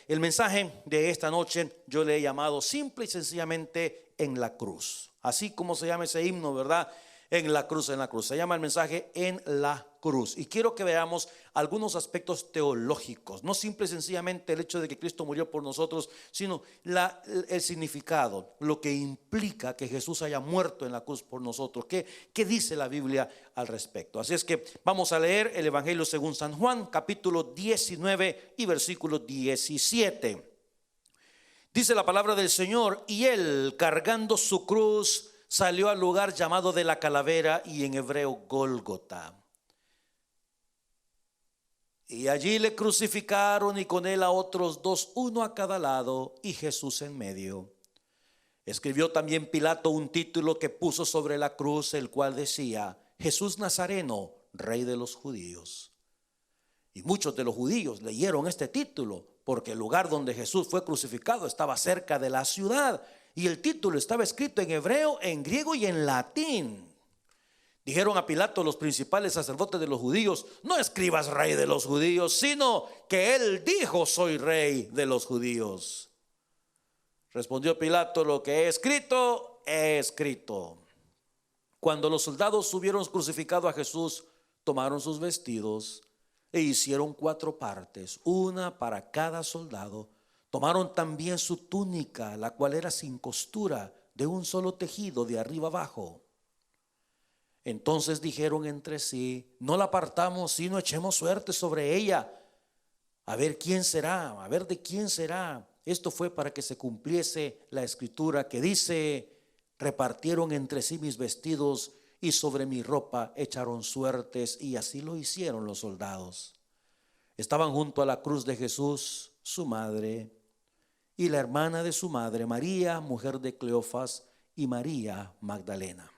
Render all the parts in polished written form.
El mensaje de esta noche yo le he llamado simple y sencillamente en la cruz. Así como se llama ese himno, ¿verdad? En la cruz, en la cruz. Se llama el mensaje en la cruz. Y quiero que veamos algunos aspectos teológicos. No simple y sencillamente el hecho de que Cristo murió por nosotros, sino el significado, lo que implica que Jesús haya muerto en la cruz por nosotros. ¿Qué dice la Biblia al respecto? Así es que vamos a leer el Evangelio según San Juan, capítulo 19 y versículo 17. Dice la palabra del Señor: y él, cargando su cruz, salió al lugar llamado de la calavera, y en hebreo Gólgota. Y allí le crucificaron, y con él a otros dos, uno a cada lado, y Jesús en medio. Escribió también Pilato un título que puso sobre la cruz, el cual decía: Jesús Nazareno, Rey de los Judíos. Y muchos de los judíos leyeron este título porque el lugar donde Jesús fue crucificado estaba cerca de la ciudad, y el título estaba escrito en hebreo, en griego y en latín. Dijeron a Pilato los principales sacerdotes de los judíos: no escribas Rey de los Judíos, sino que él dijo: soy Rey de los Judíos. Respondió Pilato: lo que he escrito, he escrito. Cuando los soldados hubieron crucificado a Jesús, tomaron sus vestidos e hicieron 4 partes, una para cada soldado. Tomaron también su túnica, la cual era sin costura, de un solo tejido, de arriba abajo. Entonces dijeron entre sí: no la partamos, sino echemos suerte sobre ella, a ver quién será, a ver de quién será. Esto fue para que se cumpliese la escritura que dice: repartieron entre sí mis vestidos, y sobre mi ropa echaron suertes. Y así lo hicieron los soldados. Estaban junto a la cruz de Jesús su madre y la hermana de su madre, María, mujer de Cleofas, y María Magdalena.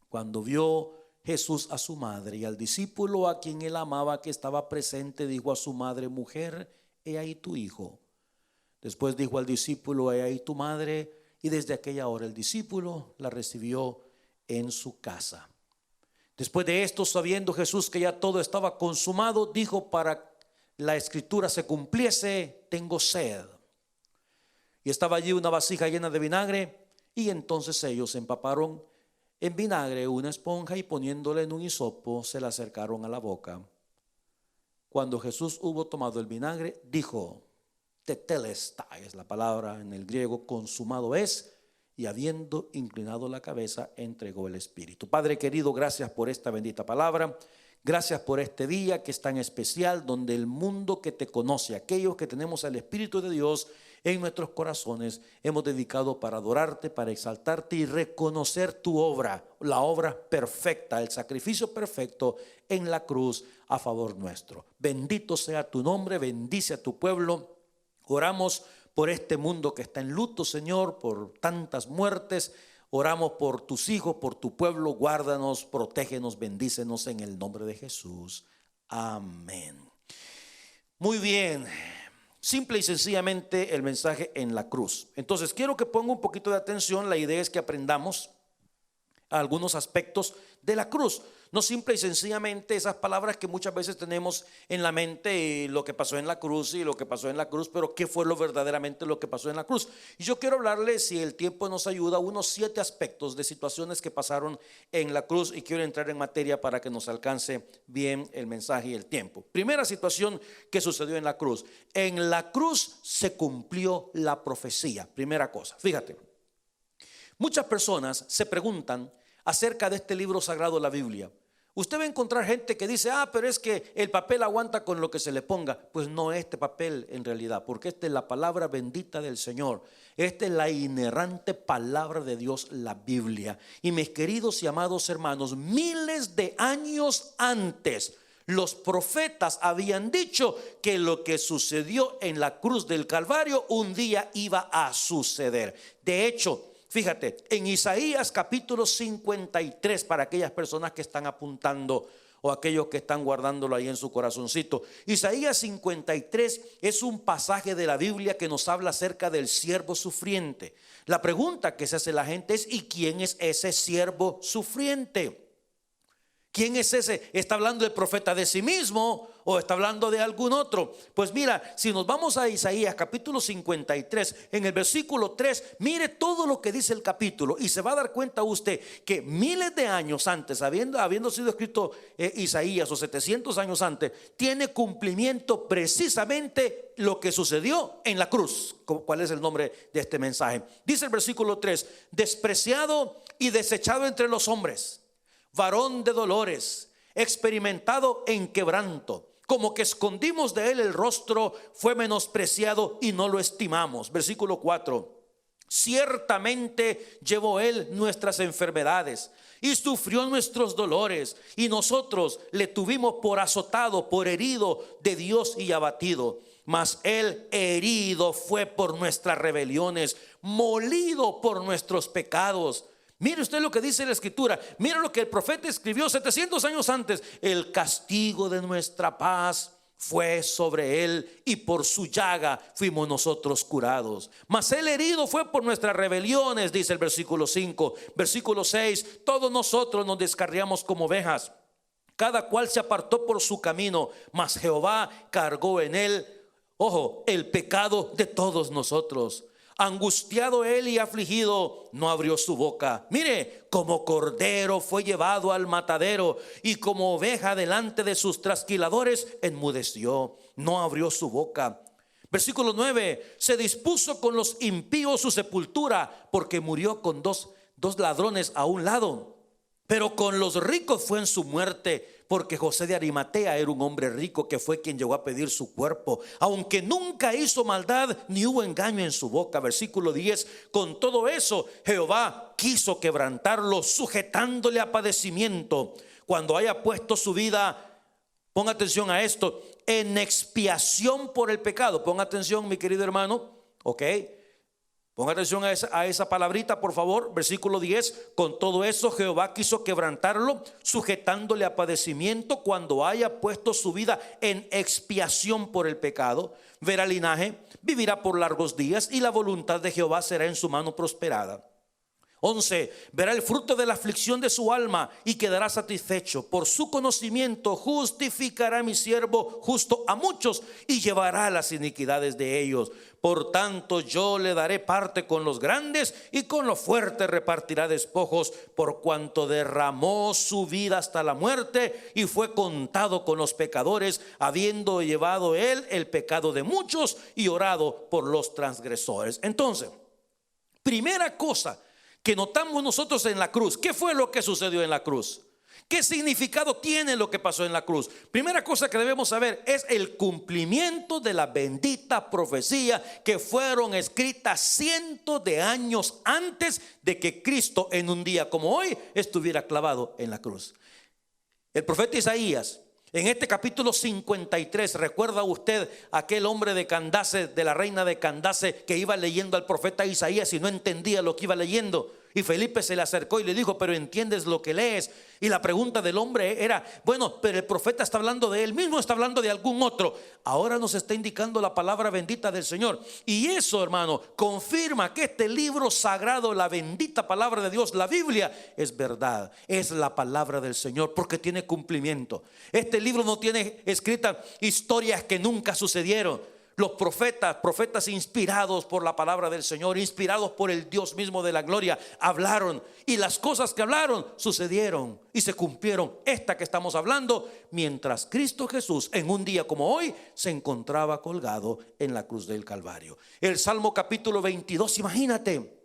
Cuando vio Jesús a su madre y al discípulo a quien él amaba que estaba presente, dijo a su madre: mujer, he ahí tu hijo. Después dijo al discípulo: he ahí tu madre. Y desde aquella hora el discípulo la recibió en su casa. Después de esto, sabiendo Jesús que ya todo estaba consumado, dijo, para la escritura se cumpliese: tengo sed. Y estaba allí una vasija llena de vinagre, y entonces ellos empaparon en vinagre una esponja, y poniéndola en un hisopo se la acercaron a la boca. Cuando Jesús hubo tomado el vinagre, dijo: tetelestai es la palabra en el griego, consumado es. Y habiendo inclinado la cabeza, entregó el espíritu. Padre querido, gracias por esta bendita palabra. Gracias por este día que es tan especial, donde el mundo que te conoce, aquellos que tenemos al Espíritu de Dios en nuestros corazones, hemos dedicado para adorarte, para exaltarte y reconocer tu obra, la obra perfecta, el sacrificio perfecto en la cruz a favor nuestro. Bendito sea tu nombre, bendice a tu pueblo. Oramos por este mundo que está en luto, Señor, por tantas muertes. Oramos por tus hijos, por tu pueblo. Guárdanos, protégenos, bendícenos en el nombre de Jesús. Amén. Muy bien. Simple y sencillamente el mensaje en la cruz. Entonces quiero que ponga un poquito de atención. La idea es que aprendamos algunos aspectos de la cruz. No simple y sencillamente esas palabras que muchas veces tenemos en la mente, lo que pasó en la cruz y lo que pasó en la cruz, pero ¿qué fue verdaderamente lo que pasó en la cruz? Y yo quiero hablarles, si el tiempo nos ayuda, unos 7 aspectos de situaciones que pasaron en la cruz, y quiero entrar en materia para que nos alcance bien el mensaje y el tiempo. Primera situación que sucedió en la cruz. En la cruz se cumplió la profecía. Primera cosa, fíjate, muchas personas se preguntan acerca de este libro sagrado, la Biblia. Usted va a encontrar gente que dice: pero es que el papel aguanta con lo que se le ponga. Pues no, este papel en realidad, porque esta es la palabra bendita del Señor. Esta es la inerrante palabra de Dios, la Biblia. Y mis queridos y amados hermanos, miles de años antes, los profetas habían dicho que lo que sucedió en la cruz del Calvario un día iba a suceder. De hecho, fíjate, en Isaías capítulo 53, para aquellas personas que están apuntando o aquellos que están guardándolo ahí en su corazoncito. Isaías 53 es un pasaje de la Biblia que nos habla acerca del siervo sufriente. La pregunta que se hace la gente es: ¿y quién es ese siervo sufriente? ¿Quién es ese? ¿Está hablando el profeta de sí mismo o está hablando de algún otro? Pues mira, si nos vamos a Isaías capítulo 53, en el versículo 3, mire todo lo que dice el capítulo y se va a dar cuenta usted que miles de años antes, habiendo sido escrito Isaías, o 700 años antes, tiene cumplimiento precisamente lo que sucedió en la cruz. ¿Cuál es el nombre de este mensaje? Dice el versículo 3: despreciado y desechado entre los hombres, varón de dolores, experimentado en quebranto, como que escondimos de él el rostro, fue menospreciado y no lo estimamos. Versículo 4: ciertamente llevó él nuestras enfermedades y sufrió nuestros dolores, y nosotros le tuvimos por azotado, por herido de Dios y abatido. Mas él herido fue por nuestras rebeliones, molido por nuestros pecados. Mire usted lo que dice la escritura. Mire lo que el profeta escribió 700 años antes: el castigo de nuestra paz fue sobre él, y por su llaga fuimos nosotros curados. Mas el herido fue por nuestras rebeliones, dice el versículo 5. Versículo 6: todos nosotros nos descarriamos como ovejas, cada cual se apartó por su camino, mas Jehová cargó en él, ojo, el pecado de todos nosotros. Angustiado él y afligido, no abrió su boca. Mire, como cordero fue llevado al matadero, y como oveja delante de sus trasquiladores enmudeció, no abrió su boca. Versículo 9: se dispuso con los impíos su sepultura, porque murió con dos ladrones a un lado. Pero con los ricos fue en su muerte, porque José de Arimatea era un hombre rico, que fue quien llegó a pedir su cuerpo, aunque nunca hizo maldad ni hubo engaño en su boca. Versículo 10: con todo eso Jehová quiso quebrantarlo, sujetándole a padecimiento, cuando haya puesto su vida, ponga atención a esto, en expiación por el pecado. Ponga atención, mi querido hermano, ok. Ponga atención a esa palabrita, por favor. Versículo 10: con todo eso Jehová quiso quebrantarlo, sujetándole a padecimiento, cuando haya puesto su vida en expiación por el pecado. Verá linaje, vivirá por largos días, y la voluntad de Jehová será en su mano prosperada. 11: verá el fruto de la aflicción de su alma y quedará satisfecho. Por su conocimiento justificará mi siervo justo a muchos, y llevará las iniquidades de ellos. Por tanto yo le daré parte con los grandes, y con los fuertes repartirá despojos, por cuanto derramó su vida hasta la muerte y fue contado con los pecadores, habiendo llevado él el pecado de muchos y orado por los transgresores. Entonces, primera cosa que notamos nosotros en la cruz: ¿qué fue lo que sucedió en la cruz? ¿Qué significado tiene lo que pasó en la cruz? Primera cosa que debemos saber es el cumplimiento de la bendita profecía que fueron escritas cientos de años antes de que Cristo en un día como hoy estuviera clavado en la cruz. El profeta Isaías, en este capítulo 53, ¿recuerda usted aquel hombre de Candace, de la reina de Candace, que iba leyendo al profeta Isaías y no entendía lo que iba leyendo? Y Felipe se le acercó y le dijo: pero ¿entiendes lo que lees? Y la pregunta del hombre era: bueno, pero el profeta está hablando de él mismo, está hablando de algún otro. Ahora nos está indicando la palabra bendita del Señor. Y eso, hermano, confirma que este libro sagrado, la bendita palabra de Dios, la Biblia, es verdad, es la palabra del Señor, porque tiene cumplimiento. Este libro no tiene escritas historias que nunca sucedieron. Los profetas inspirados por la palabra del Señor, inspirados por el Dios mismo de la gloria, hablaron, y las cosas que hablaron sucedieron y se cumplieron. Esta que estamos hablando, mientras Cristo Jesús en un día como hoy se encontraba colgado en la cruz del Calvario. El Salmo capítulo 22, imagínate,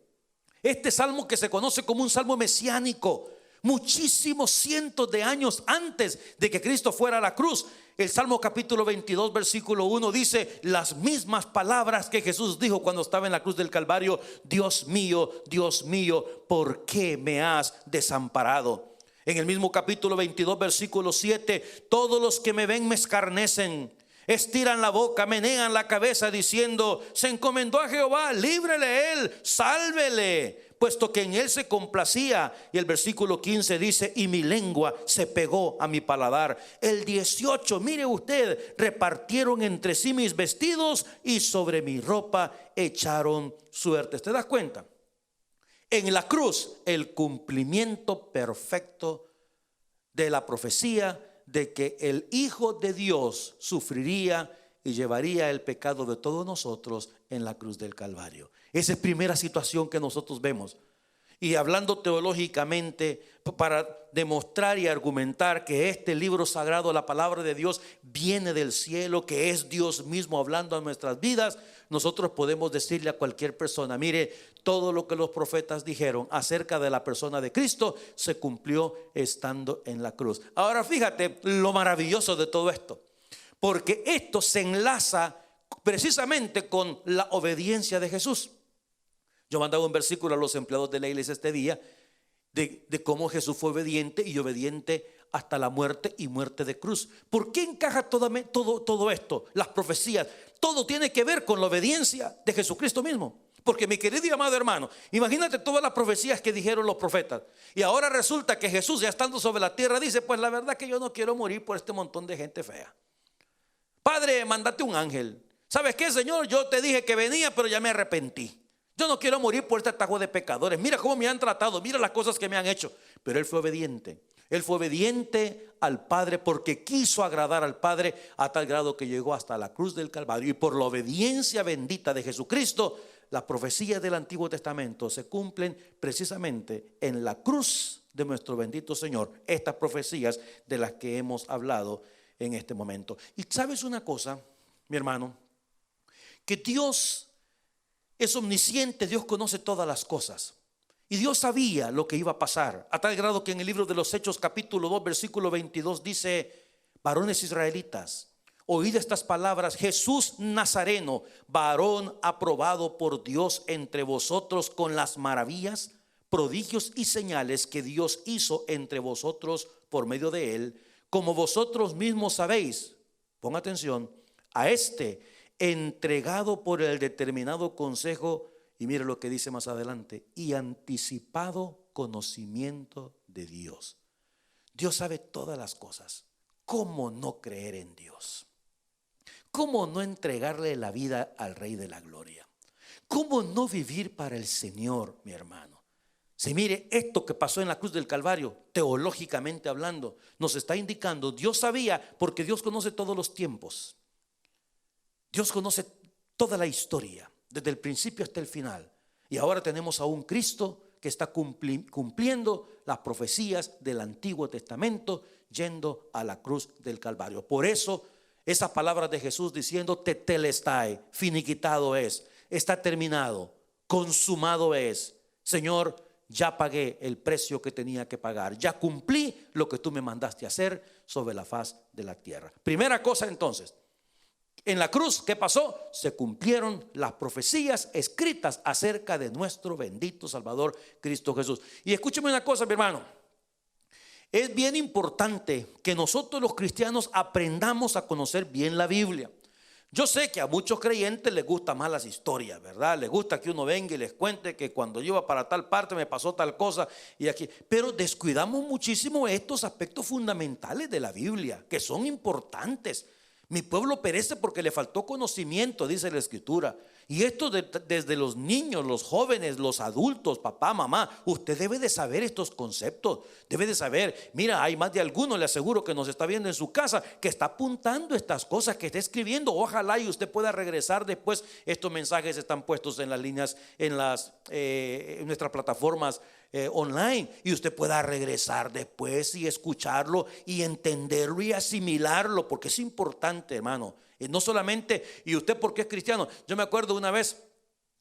este salmo que se conoce como un salmo mesiánico, muchísimos cientos de años antes de que Cristo fuera a la cruz. El Salmo capítulo 22 versículo 1 dice las mismas palabras que Jesús dijo cuando estaba en la cruz del Calvario: Dios mío, ¿por qué me has desamparado? En el mismo capítulo 22 versículo 7: todos los que me ven me escarnecen, estiran la boca, menean la cabeza, diciendo: se encomendó a Jehová, líbrele él, sálvele, puesto que en él se complacía. Y el versículo 15 dice: y mi lengua se pegó a mi paladar. El 18, mire usted: repartieron entre sí mis vestidos, y sobre mi ropa echaron suertes. ¿Te das cuenta? En la cruz, el cumplimiento perfecto de la profecía de que el Hijo de Dios sufriría y llevaría el pecado de todos nosotros en la cruz del Calvario. Esa es primera situación que nosotros vemos. Y hablando teológicamente, para demostrar y argumentar que este libro sagrado, la palabra de Dios, viene del cielo, que es Dios mismo hablando a nuestras vidas, nosotros podemos decirle a cualquier persona: mire, todo lo que los profetas dijeron acerca de la persona de Cristo se cumplió estando en la cruz. Ahora fíjate lo maravilloso de todo esto, porque esto se enlaza precisamente con la obediencia de Jesús. Yo mandaba un versículo a los empleados de la iglesia este día de cómo Jesús fue obediente, y obediente hasta la muerte, y muerte de cruz. ¿Por qué encaja todo esto? Las profecías, todo tiene que ver con la obediencia de Jesucristo mismo. Porque, mi querido y amado hermano, imagínate todas las profecías que dijeron los profetas, y ahora resulta que Jesús, ya estando sobre la tierra, dice: pues la verdad que yo no quiero morir por este montón de gente fea. Padre, mándate un ángel. ¿Sabes qué, Señor? Yo te dije que venía, pero ya me arrepentí. Yo no quiero morir por este atajo de pecadores. Mira cómo me han tratado, mira las cosas que me han hecho. Pero Él fue obediente. Él fue obediente al Padre porque quiso agradar al Padre, a tal grado que llegó hasta la cruz del Calvario. Y por la obediencia bendita de Jesucristo, las profecías del Antiguo Testamento se cumplen precisamente en la cruz de nuestro bendito Señor. Estas profecías de las que hemos hablado en este momento. Y sabes una cosa, mi hermano, que Dios es omnisciente. Dios conoce todas las cosas, y Dios sabía lo que iba a pasar, a tal grado que en el libro de los Hechos capítulo 2 versículo 22 dice: varones israelitas, oíd estas palabras: Jesús Nazareno, varón aprobado por Dios entre vosotros con las maravillas, prodigios y señales que Dios hizo entre vosotros por medio de él, como vosotros mismos sabéis. Ponga atención: a este entregado por el determinado consejo, y mire lo que dice más adelante, y anticipado conocimiento de Dios. Dios sabe todas las cosas. ¿Cómo no creer en Dios? ¿Cómo no entregarle la vida al Rey de la Gloria? ¿Cómo no vivir para el Señor, mi hermano? Si mire, esto que pasó en la cruz del Calvario, teológicamente hablando, nos está indicando: Dios sabía, porque Dios conoce todos los tiempos. Dios conoce toda la historia, desde el principio hasta el final. Y ahora tenemos a un Cristo que está cumpliendo las profecías del Antiguo Testamento, yendo a la cruz del Calvario. Por eso esas palabras de Jesús diciendo: tetelestai, finiquitado es, está terminado, consumado es. Señor, ya pagué el precio que tenía que pagar, ya cumplí lo que tú me mandaste hacer sobre la faz de la tierra. Primera cosa, entonces, en la cruz, ¿qué pasó? Se cumplieron las profecías escritas acerca de nuestro bendito Salvador Cristo Jesús. Y escúcheme una cosa, mi hermano, es bien importante que nosotros los cristianos aprendamos a conocer bien la Biblia. Yo sé que a muchos creyentes les gustan más las historias, ¿verdad? Les gusta que uno venga y les cuente que cuando yo iba para tal parte me pasó tal cosa y aquí. Pero descuidamos muchísimo estos aspectos fundamentales de la Biblia, que son importantes. Mi pueblo perece porque le faltó conocimiento, dice la Escritura. Y esto desde los niños, los jóvenes, los adultos, papá, mamá, usted debe de saber estos conceptos. Debe de saber, mira, hay más de alguno, le aseguro, que nos está viendo en su casa, que está apuntando estas cosas, que está escribiendo. Ojalá y usted pueda regresar después. Estos mensajes están puestos en las líneas, en nuestras plataformas online, y usted pueda regresar después y escucharlo y entenderlo y asimilarlo, porque es importante, hermano. No solamente, y usted porque es cristiano. Yo me acuerdo una vez,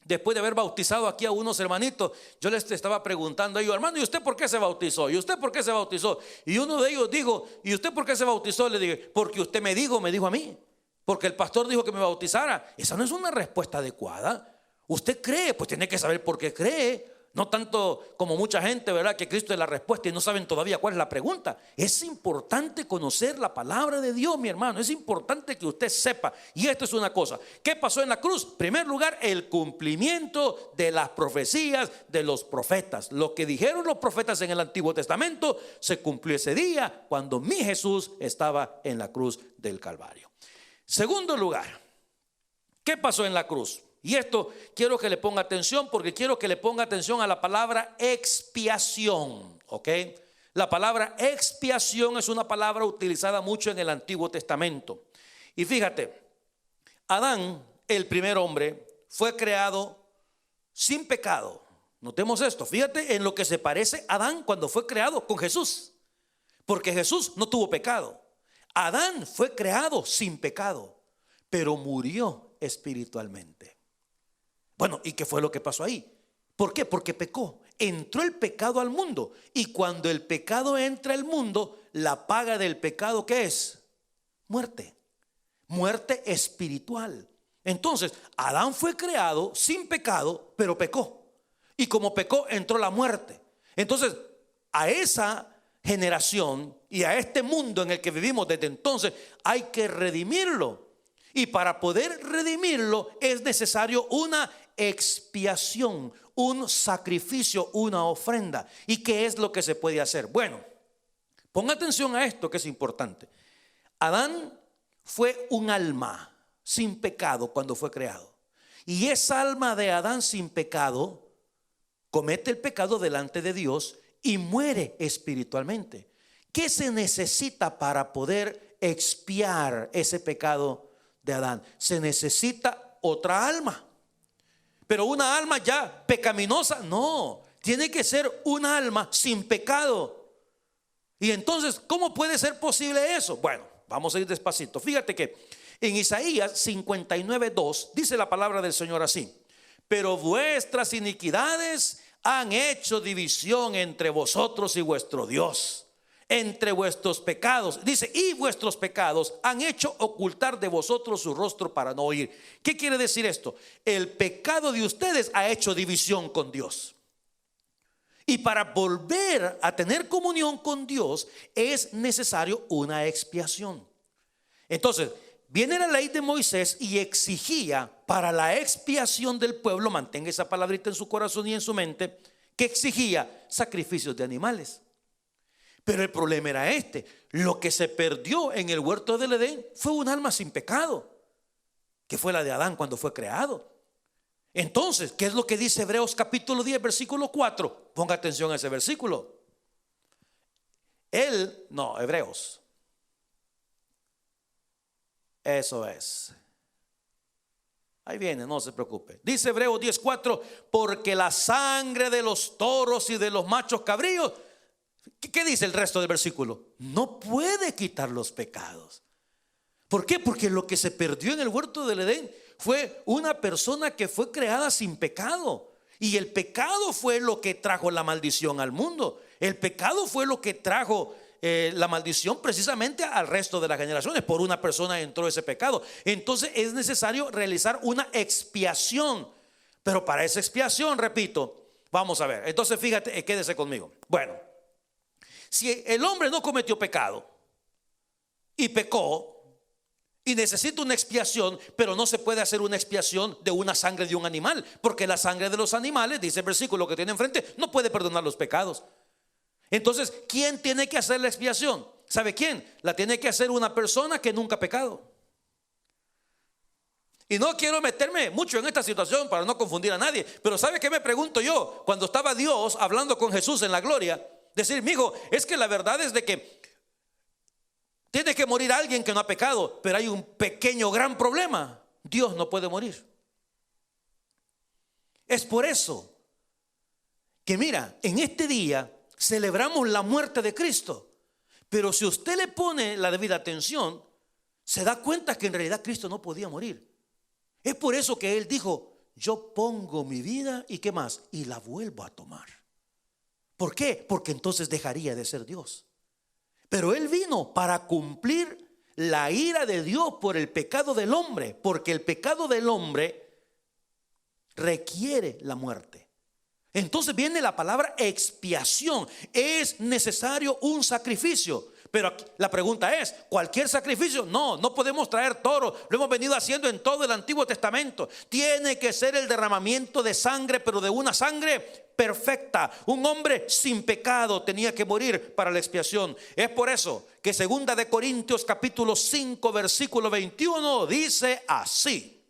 después de haber bautizado aquí a unos hermanitos, yo les estaba preguntando a ellos: hermano, ¿y usted por qué se bautizó? ¿Y usted por qué se bautizó? Y uno de ellos dijo: ¿y usted por qué se bautizó? Le dije: porque usted me dijo a mí, porque el pastor dijo que me bautizara. Esa no es una respuesta adecuada. Usted cree, pues tiene que saber por qué cree. No tanto como mucha gente, ¿verdad?, que Cristo es la respuesta y no saben todavía cuál es la pregunta. Es importante conocer la palabra de Dios, mi hermano. Es importante que usted sepa. Y esto es una cosa. ¿Qué pasó en la cruz? En primer lugar, el cumplimiento de las profecías de los profetas. Lo que dijeron los profetas en el Antiguo Testamento se cumplió ese día cuando mi Jesús estaba en la cruz del Calvario. Segundo lugar, ¿qué pasó en la cruz? Y esto quiero que le ponga atención, porque quiero que le ponga atención a la palabra expiación, ¿ok? La palabra expiación es una palabra utilizada mucho en el Antiguo Testamento. Y fíjate, Adán, el primer hombre, fue creado sin pecado. Notemos esto, fíjate en lo que se parece Adán cuando fue creado con Jesús. Porque Jesús no tuvo pecado. Adán fue creado sin pecado, pero murió espiritualmente. Bueno, ¿y qué fue lo que pasó ahí? ¿Por qué? Porque pecó. Entró el pecado al mundo. Y cuando el pecado entra al mundo, la paga del pecado, ¿qué es? Muerte. Muerte espiritual. Entonces, Adán fue creado sin pecado, pero pecó. Y como pecó, entró la muerte. Entonces, a esa generación y a este mundo en el que vivimos desde entonces, hay que redimirlo. Y para poder redimirlo es necesario una expiación, un sacrificio, una ofrenda. ¿Y qué es lo que se puede hacer? Bueno, ponga atención a esto que es importante. Adán fue un alma sin pecado cuando fue creado. Y esa alma de Adán sin pecado comete el pecado delante de Dios y muere espiritualmente. ¿Qué se necesita para poder expiar ese pecado de Adán? Se necesita otra alma. Pero una alma ya pecaminosa, no, tiene que ser una alma sin pecado. Y entonces, ¿cómo puede ser posible eso? Bueno, vamos a ir despacito. Fíjate que en Isaías 59:2 dice la palabra del Señor así: pero vuestras iniquidades han hecho división entre vosotros y vuestro Dios. Entre vuestros pecados, dice, y vuestros pecados han hecho ocultar de vosotros su rostro para no oír. ¿Qué quiere decir esto? El pecado de ustedes ha hecho división con Dios. Y para volver a tener comunión con Dios es necesario una expiación. Entonces, viene la ley de Moisés y exigía para la expiación del pueblo, mantenga esa palabrita en su corazón y en su mente, que exigía sacrificios de animales. Pero el problema era este: lo que se perdió en el huerto del Edén fue un alma sin pecado, que fue la de Adán cuando fue creado. Entonces, ¿qué es lo que dice Hebreos capítulo 10 versículo 4? Ponga atención a ese versículo. Hebreos. Eso es. Ahí viene, no se preocupe. Dice Hebreos 10:4: porque la sangre de los toros y de los machos cabríos, ¿qué dice el resto del versículo? No puede quitar los pecados. ¿Por qué? Porque lo que se perdió en el huerto del Edén fue una persona que fue creada sin pecado. Y el pecado fue lo que trajo la maldición al mundo. El pecado fue lo que trajo la maldición precisamente al resto de las generaciones. Por una persona entró ese pecado. Entonces es necesario realizar una expiación. Pero para esa expiación, repito, vamos a ver. Entonces fíjate, quédese conmigo. Bueno, si el hombre no cometió pecado y pecó y necesita una expiación, pero no se puede hacer una expiación de una sangre de un animal, porque la sangre de los animales, dice el versículo que tiene enfrente, no puede perdonar los pecados. Entonces, ¿quién tiene que hacer la expiación? ¿Sabe quién? La tiene que hacer una persona que nunca ha pecado. Y no quiero meterme mucho en esta situación para no confundir a nadie, pero ¿sabe qué me pregunto yo? Cuando estaba Dios hablando con Jesús en la gloria, decir, mijo, es que la verdad es de que tiene que morir alguien que no ha pecado, pero hay un pequeño gran problema: Dios no puede morir. Es por eso que mira, en este día celebramos la muerte de Cristo, pero si usted le pone la debida atención, se da cuenta que en realidad Cristo no podía morir. Es por eso que Él dijo, yo pongo mi vida y ¿qué más? Y la vuelvo a tomar. ¿Por qué? Porque entonces dejaría de ser Dios. Pero Él vino para cumplir la ira de Dios por el pecado del hombre, porque el pecado del hombre requiere la muerte. Entonces viene la palabra expiación. Es necesario un sacrificio. Pero la pregunta es, ¿cualquier sacrificio? No, no podemos traer toro. Lo hemos venido haciendo en todo el Antiguo Testamento. Tiene que ser el derramamiento de sangre, pero de una sangre perfecta. Un hombre sin pecado tenía que morir para la expiación. Es por eso que 2 de Corintios capítulo 5 versículo 21 dice así: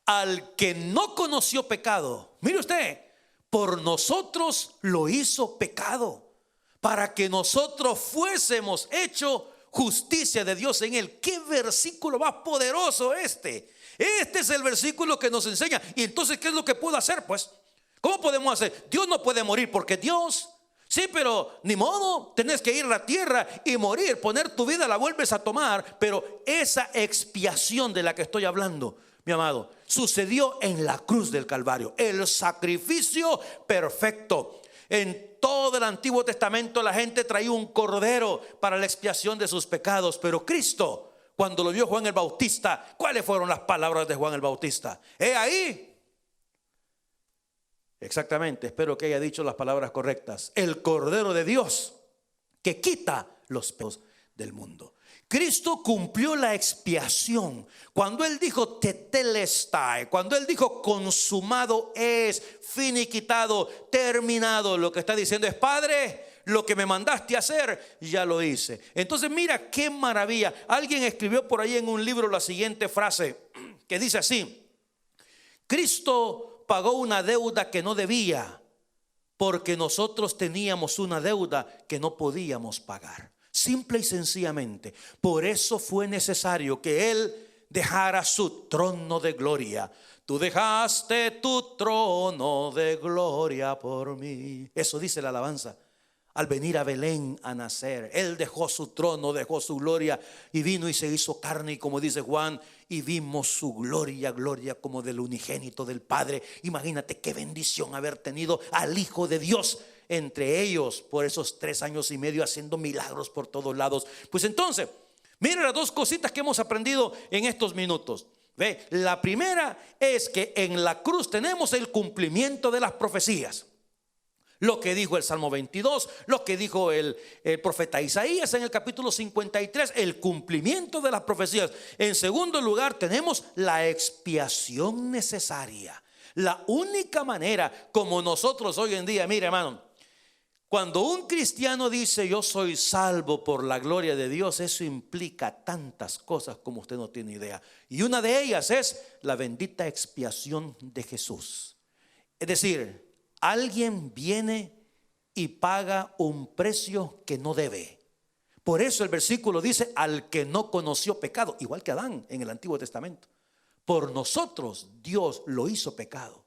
al que no conoció pecado, mire usted, por nosotros lo hizo pecado, para que nosotros fuésemos hechos justicia de Dios en él. Qué versículo más poderoso este. Este es el versículo que nos enseña. Y entonces, ¿qué es lo que puedo hacer? Pues, ¿cómo podemos hacer? Dios no puede morir porque Dios, sí, pero ni modo, tenés que ir a la tierra y morir, poner tu vida, la vuelves a tomar. Pero esa expiación de la que estoy hablando, mi amado, sucedió en la cruz del Calvario. El sacrificio perfecto. En todo el Antiguo Testamento la gente traía un cordero para la expiación de sus pecados, pero Cristo, cuando lo vio Juan el Bautista, ¿cuáles fueron las palabras de Juan el Bautista? He ahí, exactamente, espero que haya dicho las palabras correctas, el Cordero de Dios que quita los pecados del mundo. Cristo cumplió la expiación. Cuando Él dijo tetelestai, cuando Él dijo consumado es, finiquitado, terminado, lo que está diciendo es: Padre, lo que me mandaste a hacer, ya lo hice. Entonces mira qué maravilla. Alguien escribió por ahí en un libro la siguiente frase, que dice así: Cristo pagó una deuda que no debía, porque nosotros teníamos una deuda que no podíamos pagar. Simple y sencillamente, por eso fue necesario que Él dejara su trono de gloria. Tú dejaste tu trono de gloria por mí. Eso dice la alabanza. Al venir a Belén a nacer, Él dejó su trono, dejó su gloria y vino y se hizo carne. Y como dice Juan, y vimos su gloria, gloria como del unigénito del Padre. Imagínate qué bendición haber tenido al Hijo de Dios entre ellos por esos 3 años y medio haciendo milagros por todos lados. Pues entonces, miren las dos cositas que hemos aprendido en estos minutos. Ve, la primera es que en la cruz tenemos el cumplimiento de las profecías. Lo que dijo el Salmo 22, lo que dijo el profeta Isaías en el capítulo 53, el cumplimiento de las profecías. En segundo lugar, tenemos la expiación necesaria. La única manera como nosotros hoy en día, mire hermano, cuando un cristiano dice yo soy salvo por la gloria de Dios, eso implica tantas cosas como usted no tiene idea. Y una de ellas es la bendita expiación de Jesús. Es decir, alguien viene y paga un precio que no debe. Por eso el versículo dice: al que no conoció pecado, igual que Adán en el Antiguo Testamento. Por nosotros Dios lo hizo pecado,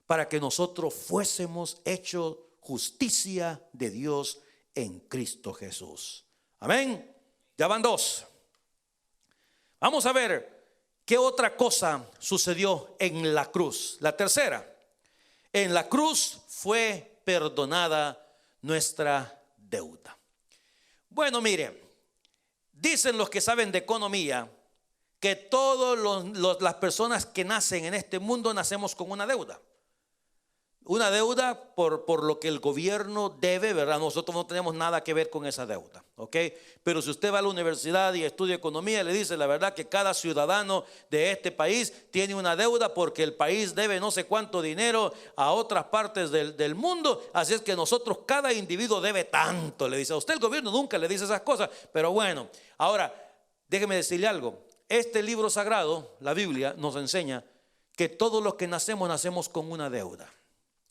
para que nosotros fuésemos hechos justicia de Dios en Cristo Jesús. Amén. Ya van 2. Vamos a ver qué otra cosa sucedió en la cruz. La tercera: en la cruz fue perdonada nuestra deuda. Bueno, mire, dicen los que saben de economía que todas las personas que nacen en este mundo nacemos con una deuda. Una deuda por lo que el gobierno debe, ¿verdad? Nosotros no tenemos nada que ver con esa deuda, ¿ok? Pero si usted va a la universidad y estudia economía, le dice la verdad que cada ciudadano de este país tiene una deuda porque el país debe no sé cuánto dinero a otras partes del mundo. Así es que nosotros, cada individuo debe tanto, le dice. A usted el gobierno nunca le dice esas cosas, pero bueno. Ahora, déjeme decirle algo. Este libro sagrado, la Biblia, nos enseña que todos los que nacemos con una deuda.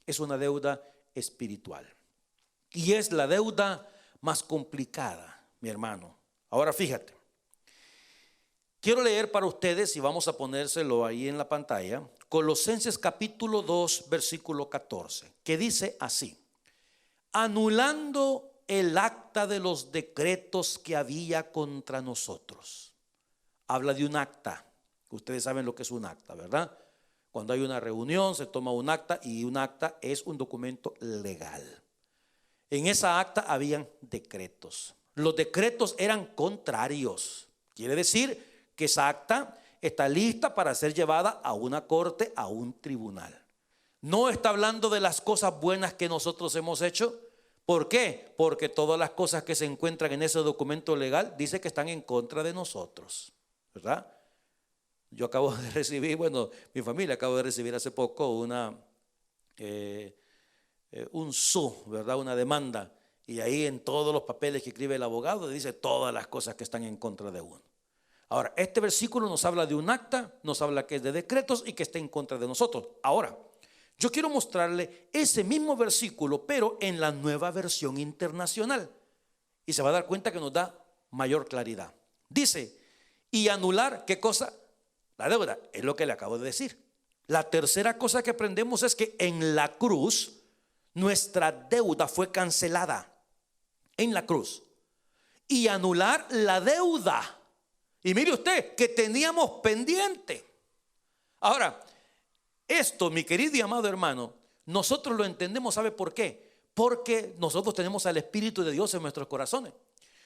Es una deuda espiritual. Y es la deuda más complicada, mi hermano. Ahora fíjate. Quiero leer para ustedes, y vamos a ponérselo ahí en la pantalla, Colosenses capítulo 2, versículo 14, que dice así: anulando el acta de los decretos que había contra nosotros. Habla de un acta. Ustedes saben lo que es un acta, ¿verdad? Cuando hay una reunión se toma un acta, y un acta es un documento legal. En esa acta habían decretos. Los decretos eran contrarios. Quiere decir que esa acta está lista para ser llevada a una corte, a un tribunal. No está hablando de las cosas buenas que nosotros hemos hecho. ¿Por qué? Porque todas las cosas que se encuentran en ese documento legal dice que están en contra de nosotros, ¿verdad? Yo acabo de recibir, mi familia acabo de recibir hace poco un SU, ¿verdad? Una demanda. Y ahí en todos los papeles que escribe el abogado dice todas las cosas que están en contra de uno. Ahora, este versículo nos habla de un acta, nos habla que es de decretos y que está en contra de nosotros. Ahora, Yo quiero mostrarle ese mismo versículo, pero en la Nueva Versión Internacional. Y se va a dar cuenta que nos da mayor claridad. Dice, y anular, ¿qué cosa? La deuda, es lo que le acabo de decir. La tercera cosa que aprendemos es que en la cruz nuestra deuda fue cancelada. En la cruz. Y anular la deuda. Y mire usted, que teníamos pendiente. Ahora, esto, mi querido y amado hermano, nosotros lo entendemos, ¿sabe por qué? Porque nosotros tenemos al Espíritu de Dios en nuestros corazones.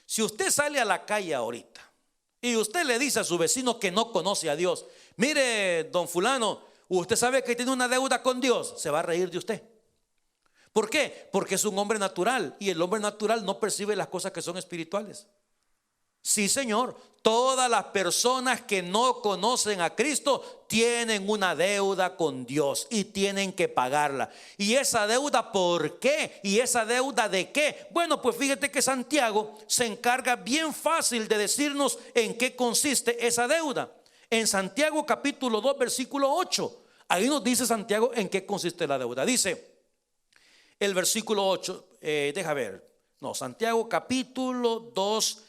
Si usted sale a la calle ahorita y usted le dice a su vecino que no conoce a Dios, mire, don fulano, usted sabe que tiene una deuda con Dios, se va a reír de usted. ¿Por qué? Porque es un hombre natural y el hombre natural no percibe las cosas que son espirituales. Sí, Señor, todas las personas que no conocen a Cristo tienen una deuda con Dios y tienen que pagarla. ¿Y esa deuda por qué? ¿Y esa deuda de qué? Bueno, pues fíjate que Santiago se encarga bien fácil de decirnos en qué consiste esa deuda. En Santiago capítulo 2 versículo 8, ahí nos dice Santiago en qué consiste la deuda. Dice el versículo 8, deja ver, no, Santiago capítulo 2,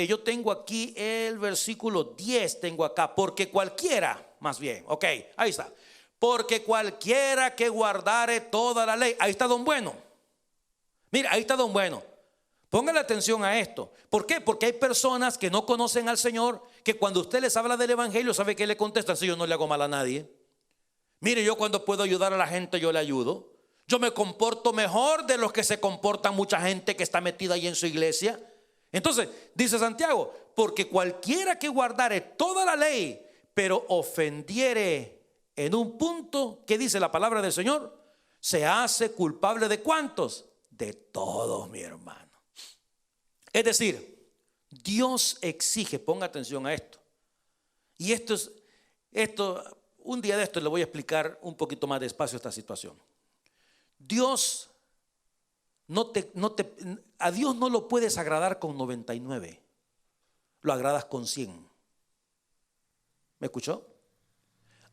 yo tengo aquí el versículo 10, tengo acá, porque cualquiera, más bien, ok, ahí está, porque cualquiera que guardare toda la ley, ahí está don Bueno, mira, ahí está don Bueno, póngale atención a esto. ¿Por qué? Porque hay personas que no conocen al Señor, que cuando usted les habla del evangelio, ¿sabe qué le contestan? Si yo no le hago mal a nadie. Mire, yo cuando puedo ayudar a la gente, yo le ayudo. Yo me comporto mejor de los que se comportan mucha gente que está metida ahí en su iglesia. Entonces, dice Santiago, porque cualquiera que guardare toda la ley, pero ofendiere en un punto, ¿qué dice la palabra del Señor? Se hace culpable de ¿cuántos? De todos, mi hermano. Es decir, Dios exige, ponga atención a esto. Y un día de esto le voy a explicar un poquito más despacio esta situación. Dios a Dios no lo puedes agradar con 99, lo agradas con 100. ¿Me escuchó?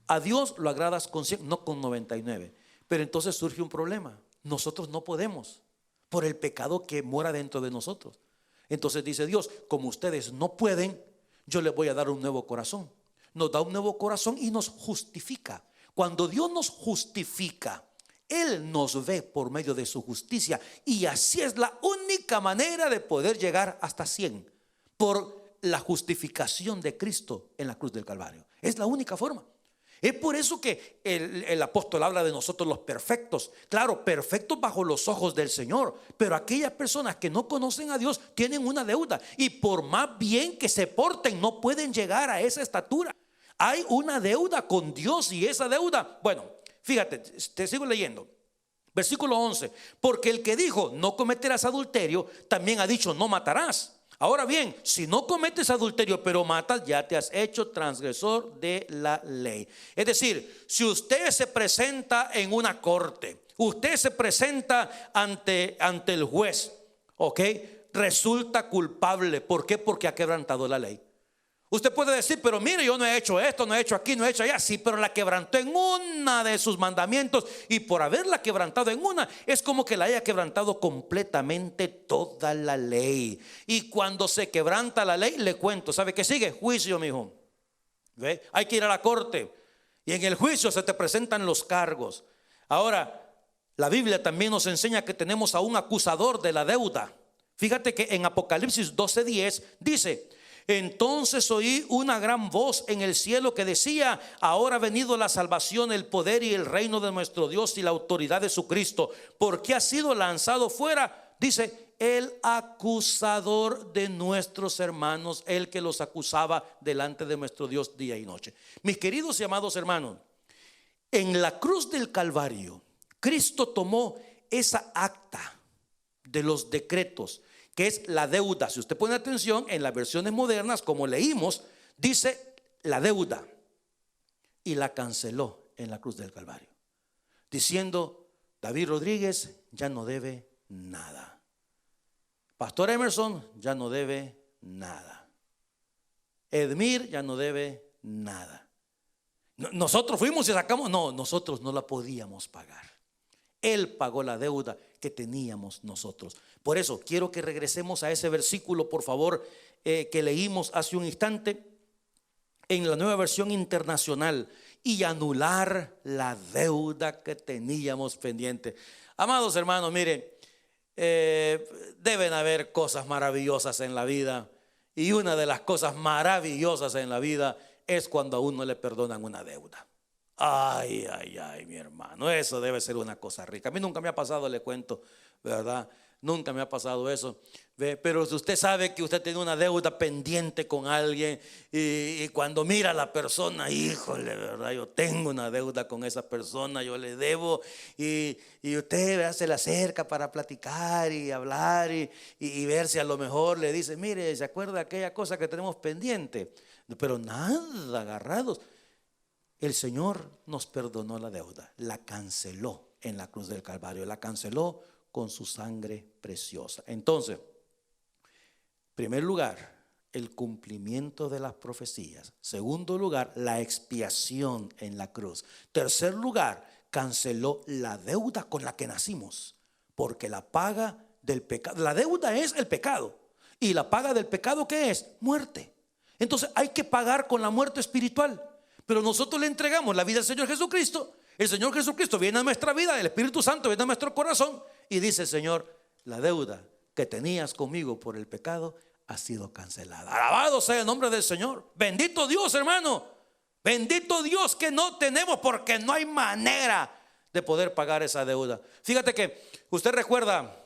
A Dios lo agradas con 100, no con 99. Pero entonces surge un problema. Nosotros no podemos, por el pecado que mora dentro de nosotros. Entonces dice Dios, como ustedes no pueden, yo les voy a dar un nuevo corazón. Nos da un nuevo corazón y nos justifica. Cuando Dios nos justifica, Él nos ve por medio de su justicia, y así es la única manera de poder llegar hasta 100, por la justificación de Cristo en la cruz del Calvario. Es la única forma. Es por eso que el apóstol habla de nosotros los perfectos. Claro, perfectos bajo los ojos del Señor, pero aquellas personas que no conocen a Dios tienen una deuda, y por más bien que se porten no pueden llegar a esa estatura. Hay una deuda con Dios, y esa deuda, bueno, fíjate, te sigo leyendo. Versículo 11. Porque el que dijo no cometerás adulterio, también ha dicho no matarás. Ahora bien, si no cometes adulterio pero matas, ya te has hecho transgresor de la ley. Es decir, si usted se presenta en una corte, usted se presenta ante el juez, ¿ok? Resulta culpable. ¿Por qué? Porque ha quebrantado la ley. Usted puede decir, pero mire, yo no he hecho esto, no he hecho aquí, no he hecho allá. Sí, pero la quebrantó en una de sus mandamientos, y por haberla quebrantado en una, es como que la haya quebrantado completamente toda la ley. Y cuando se quebranta la ley, le cuento, ¿sabe qué sigue? Juicio, mijo. ¿Ve? Hay que ir a la corte, y en el juicio se te presentan los cargos. Ahora, la Biblia también nos enseña que tenemos a un acusador de la deuda. Fíjate que en Apocalipsis 12:10 dice: entonces oí una gran voz en el cielo que decía: ahora ha venido la salvación, el poder y el reino de nuestro Dios y la autoridad de su Cristo, porque ha sido lanzado fuera, dice, el acusador de nuestros hermanos, el que los acusaba delante de nuestro Dios día y noche. Mis queridos y amados hermanos, en la cruz del Calvario, Cristo tomó esa acta de los decretos, que es la deuda. Si usted pone atención en las versiones modernas, como leímos, dice la deuda, y la canceló en la cruz del Calvario, diciendo: David Rodríguez ya no debe nada, Pastor Emerson ya no debe nada, Edmir ya no debe nada, Nosotros fuimos y sacamos. No, nosotros no la podíamos pagar. Él pagó la deuda que teníamos nosotros. Por eso quiero que regresemos a ese versículo, por favor, que leímos hace un instante en la Nueva Versión Internacional. Y anular la deuda que teníamos pendiente. Amados hermanos, miren, deben haber cosas maravillosas en la vida. Y una de las cosas maravillosas en la vida es cuando a uno le perdonan una deuda. Ay, ay, ay, mi hermano, eso debe ser una cosa rica. A mí nunca me ha pasado, le cuento, ¿verdad? Nunca me ha pasado eso. Pero usted sabe que usted tiene una deuda pendiente con alguien y cuando mira a la persona, híjole, ¿verdad? Yo tengo una deuda con esa persona, yo le debo y usted, ¿verdad?, se le acerca para platicar y hablar y ver si a lo mejor le dice, mire, ¿se acuerda de aquella cosa que tenemos pendiente? Pero nada, agarrados. El Señor nos perdonó la deuda, la canceló en la cruz del Calvario, la canceló con su sangre preciosa. Entonces, en primer lugar, el cumplimiento de las profecías. Segundo lugar, la expiación en la cruz. Tercer lugar, canceló la deuda con la que nacimos, porque la paga del pecado, la deuda es el pecado, y la paga del pecado, ¿qué es? Muerte. Entonces hay que pagar con la muerte espiritual. Pero nosotros le entregamos la vida al Señor Jesucristo. El Señor Jesucristo viene a nuestra vida, el Espíritu Santo viene a nuestro corazón y dice: Señor, la deuda que tenías conmigo por el pecado ha sido cancelada. Alabado sea el nombre del Señor. Bendito Dios, hermano. Bendito Dios que no tenemos, porque no hay manera de poder pagar esa deuda. Fíjate que usted recuerda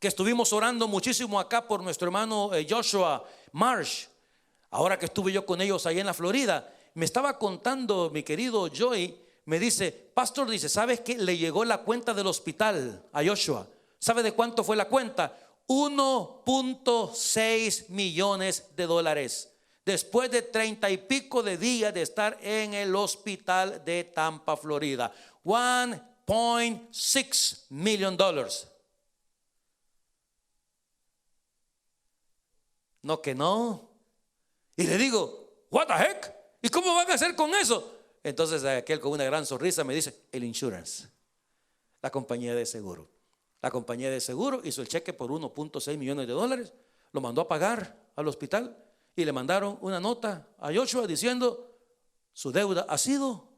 que estuvimos orando muchísimo acá por nuestro hermano Joshua Marsh. Ahora que estuve yo con ellos ahí en la Florida, me estaba contando mi querido Joey, me dice: pastor, dice, ¿sabes qué? Le llegó la cuenta del hospital a Joshua. ¿Sabe de cuánto fue la cuenta? 1.6 millones de dólares. Después de 30 y pico de días de estar en el hospital de Tampa, Florida. 1.6 million dollars. No, que no. Y le digo: what the heck? ¿Y cómo van a hacer con eso? Entonces aquel con una gran sonrisa me dice: el insurance, la compañía de seguro. La compañía de seguro hizo el cheque por 1.6 millones de dólares, lo mandó a pagar al hospital y le mandaron una nota a Joshua diciendo: su deuda ha sido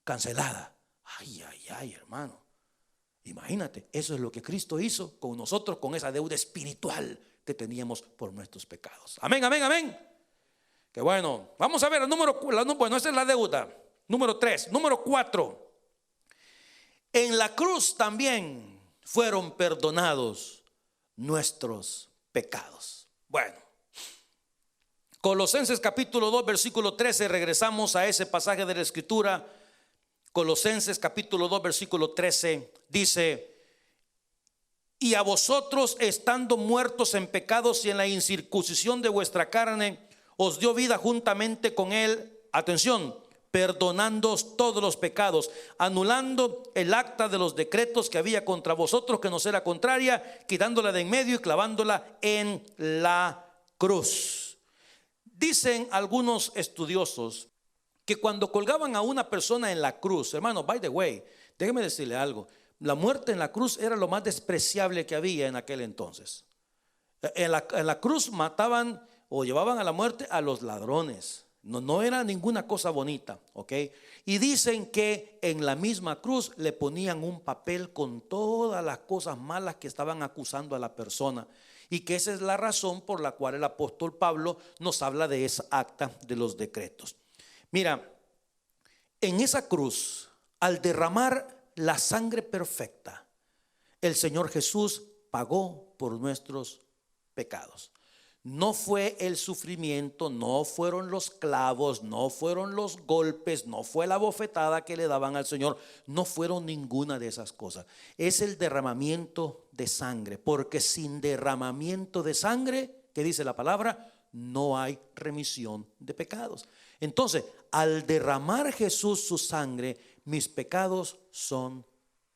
cancelada. Ay, ay, ay, hermano. Imagínate, eso es lo que Cristo hizo con nosotros, con esa deuda espiritual que teníamos por nuestros pecados. Amén, amén, amén. Que bueno, vamos a ver el número, bueno, esa es la deuda. Número 3, número 4. En la cruz también fueron perdonados nuestros pecados. Bueno, Colosenses capítulo 2 versículo 13, regresamos a ese pasaje de la escritura. Colosenses capítulo 2 versículo 13 dice: y a vosotros, estando muertos en pecados y en la incircuncisión de vuestra carne, os dio vida juntamente con él, atención, perdonándoos todos los pecados, anulando el acta de los decretos que había contra vosotros, que nos era contraria, quitándola de en medio y clavándola en la cruz. Dicen algunos estudiosos que cuando colgaban a una persona en la cruz, hermano, by the way, déjeme decirle algo, la muerte en la cruz era lo más despreciable que había en aquel entonces. En la cruz mataban o llevaban a la muerte a los ladrones. No era ninguna cosa bonita, ¿ok? Y dicen que en la misma cruz le ponían un papel con todas las cosas malas que estaban acusando a la persona, y que esa es la razón por la cual el apóstol Pablo nos habla de esa acta de los decretos. Mira, en esa cruz, al derramar la sangre perfecta, el Señor Jesús pagó por nuestros pecados. No fue el sufrimiento, no fueron los clavos, no fueron los golpes, no fue la bofetada que le daban al Señor, no fueron ninguna de esas cosas. Es el derramamiento de sangre, porque sin derramamiento de sangre, ¿qué dice la palabra? No hay remisión de pecados. Entonces, al derramar Jesús su sangre, mis pecados son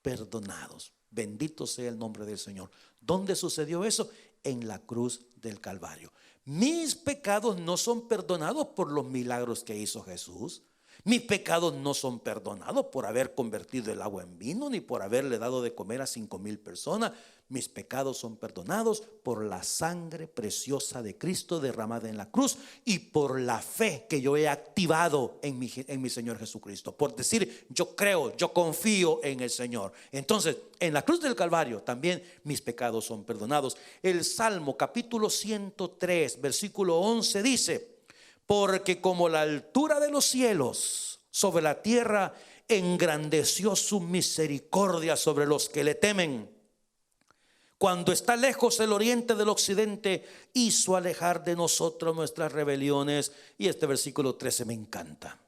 perdonados. Bendito sea el nombre del Señor. ¿Dónde sucedió eso? En la cruz del Calvario. Mis pecados no son perdonados por los milagros que hizo Jesús. Mis pecados no son perdonados por haber convertido el agua en vino, ni por haberle dado de comer a 5,000 personas. Mis pecados son perdonados por la sangre preciosa de Cristo derramada en la cruz y por la fe que yo he activado en mi Señor Jesucristo. Por decir, yo creo, yo confío en el Señor. Entonces, en la cruz del Calvario también mis pecados son perdonados. El Salmo capítulo 103, versículo 11 dice: porque como la altura de los cielos sobre la tierra, engrandeció su misericordia sobre los que le temen. Cuando está lejos el oriente del occidente, hizo alejar de nosotros nuestras rebeliones. Y este versículo 13 me encanta.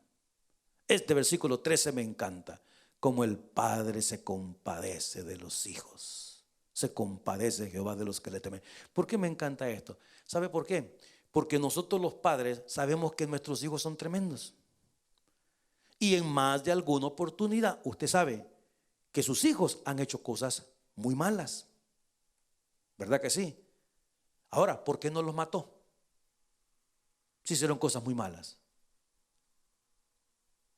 Este versículo 13 me encanta. Como el Padre se compadece de los hijos, se compadece Jehová de los que le temen. ¿Por qué me encanta esto? ¿Sabe por qué? Porque nosotros los padres sabemos que nuestros hijos son tremendos. Y en más de alguna oportunidad usted sabe que sus hijos han hecho cosas muy malas. ¿Verdad que sí? Ahora, ¿por qué no los mató? Si hicieron cosas muy malas.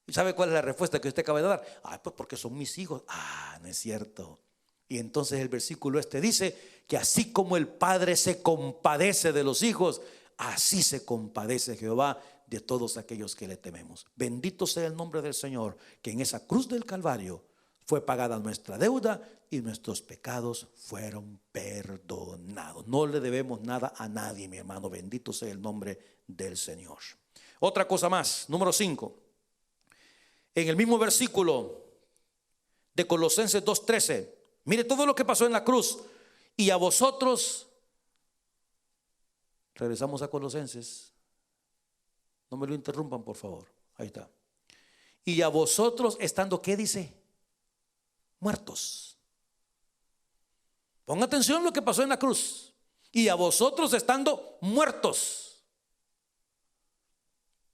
¿Y sabe cuál es la respuesta que usted acaba de dar? Pues porque son mis hijos. No es cierto. Y entonces el versículo este dice que así como el Padre se compadece de los hijos, así se compadece Jehová de todos aquellos que le tememos. Bendito sea el nombre del Señor, que en esa cruz del Calvario fue pagada nuestra deuda y nuestros pecados fueron perdonados. No le debemos nada a nadie, mi hermano. Bendito sea el nombre del Señor. Otra cosa más, número 5. En el mismo versículo de Colosenses 2:13, mire todo lo que pasó en la cruz. Y a vosotros, regresamos a Colosenses, no me lo interrumpan por favor, ahí está. Y a vosotros estando, ¿qué dice? Muertos. Ponga atención lo que pasó en la cruz. Y a vosotros estando muertos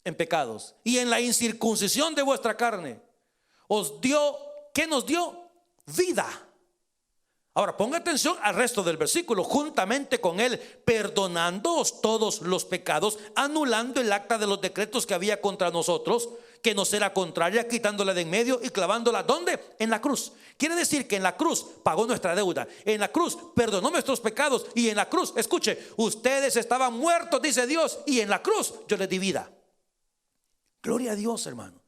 en pecados y en la incircuncisión de vuestra carne, os dio, ¿qué nos dio? Vida. Ahora ponga atención al resto del versículo. Juntamente con él, perdonándoos todos los pecados, anulando el acta de los decretos que había contra nosotros, que nos era contraria, quitándola de en medio y clavándola, ¿dónde? En la cruz. Quiere decir que en la cruz pagó nuestra deuda, en la cruz perdonó nuestros pecados, y en la cruz, escuche, ustedes estaban muertos, dice Dios, y en la cruz yo les di vida. Gloria a Dios, hermano.